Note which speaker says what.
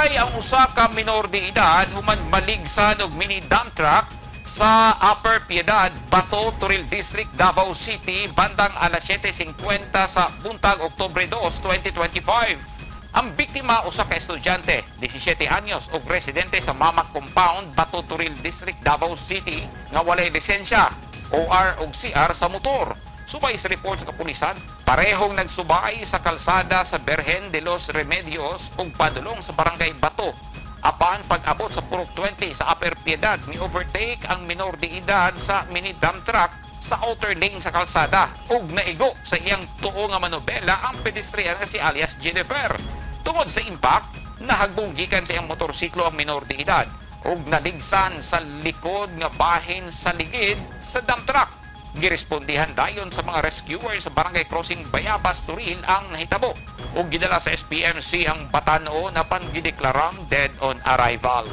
Speaker 1: Napatay ang usa ka minor de edad human maligsan og mini dump truck sa Upper Piedad, Bato, Toril District, Davao City, bandang alas 7:50 sa buntag, Oktubre 2, 2025. Ang biktima usa ka estudyante, 17 anyos ug residente sa Mamak Compound, Bato, Toril District, Davao City nga walay lisensya, OR ug CR sa motor. Subay sa report sa kapulisan, parehong nagsubay sa kalsada sa Berhen de los Remedios ug padulong sa barangay Bato. Apan pag-abot sa Purok 20 sa Upper Piedad, ni-overtake ang minor de edad sa mini dump truck sa outer lane sa kalsada ug naigo sa iyang tuo nga manobela ang pedestrian nga si alias Jennifer. Tungod sa impact, nahagbong gikan sa iyang motorsiklo ang minor de edad ug naligsan sa likod nga bahin sa ligid sa dump truck. Girespondihan dayon sa mga rescuers sa Barangay Crossing Bayabas, Toril ang nahitabo ug gidala sa SPMC ang Batano na pangideklarang dead on arrival.